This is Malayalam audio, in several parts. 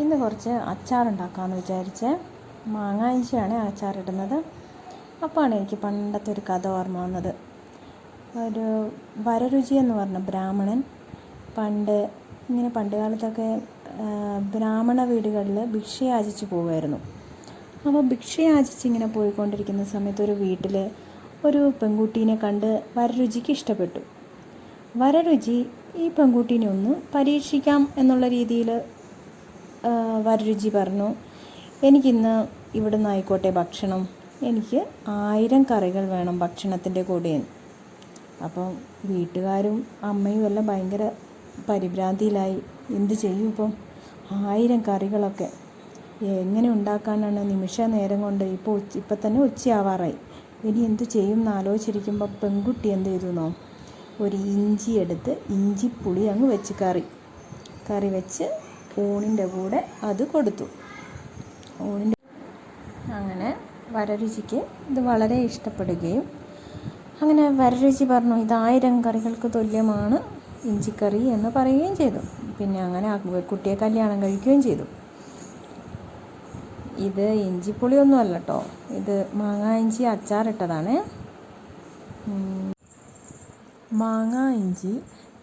ഇന്ന് കുറച്ച് അച്ചാറുണ്ടാക്കാമെന്ന് വിചാരിച്ച്. മാങ്ങ ഇഞ്ചിയാണ് അച്ചാറിടുന്നത്. അപ്പോഴാണ് എനിക്ക് പണ്ടത്തെ ഒരു കഥ ഓർമ്മ വന്നത്. ഒരു വരരുചി എന്ന് പറഞ്ഞ ബ്രാഹ്മണൻ പണ്ട് കാലത്തൊക്കെ ബ്രാഹ്മണ വീടുകളിൽ ഭിക്ഷ യാചിച്ച് പോകുമായിരുന്നു. അപ്പോൾ ഭിക്ഷ യാചിച്ച് ഇങ്ങനെ പോയിക്കൊണ്ടിരിക്കുന്ന സമയത്ത് ഒരു വീട്ടിൽ ഒരു പെൺകുട്ടീനെ കണ്ട് വരരുചിക്ക് ഇഷ്ടപ്പെട്ടു. വരരുചി ഈ പെൺകുട്ടീനെ ഒന്ന് പരീക്ഷിക്കാം എന്നുള്ള രീതിയിൽ വരരുചി പറഞ്ഞു, എനിക്കിന്ന് ഇവിടെ നിന്ന് ആയിക്കോട്ടെ ഭക്ഷണം, എനിക്ക് 1000 കറികൾ വേണം ഭക്ഷണത്തിൻ്റെ കൂടെയെന്ന്. അപ്പം വീട്ടുകാരും അമ്മയും എല്ലാം ഭയങ്കര പരിഭ്രാന്തിയിലായി. എന്ത് ചെയ്യും ഇപ്പം? 1000 കറികളൊക്കെ എങ്ങനെ ഉണ്ടാക്കാനാണ്? നിമിഷ നേരം കൊണ്ട് ഇപ്പം തന്നെ ഉച്ചയാവാറായി. ഇനി എന്ത് ചെയ്യും എന്നാലോചിച്ചിരിക്കുമ്പോൾ പെൺകുട്ടി എന്ത് ചെയ്തു? ഒരു ഇഞ്ചി എടുത്ത് ഇഞ്ചിപ്പുളി അങ്ങ് വെച്ച് കറി വെച്ച് ഊണിൻ്റെ കൂടെ അത് കൊടുത്തു. അങ്ങനെ വരരുചിക്ക് ഇത് വളരെ ഇഷ്ടപ്പെടുകയും അങ്ങനെ വരരുചി പറഞ്ഞു, ഇത് 1000 കറികൾക്ക് തുല്യമാണ് ഇഞ്ചിക്കറി എന്ന് പറയുകയും ചെയ്തു. പിന്നെ അങ്ങനെ കുട്ടിയെ കല്യാണം കഴിക്കുകയും ചെയ്തു. ഇത് ഇഞ്ചിപ്പുളിയൊന്നും അല്ല കേട്ടോ, ഇത് മാങ്ങ ഇഞ്ചി അച്ചാറിട്ടതാണ്. മാങ്ങ ഇഞ്ചി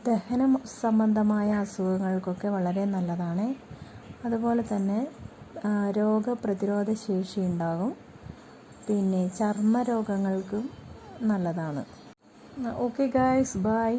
ദഹന സംബന്ധമായ അസുഖങ്ങൾക്കൊക്കെ വളരെ നല്ലതാണ്. അതുപോലെ തന്നെ രോഗപ്രതിരോധ ശേഷി ഉണ്ടാകും. പിന്നെ ചർമ്മ രോഗങ്ങൾക്കും നല്ലതാണ്. Okay guys, by.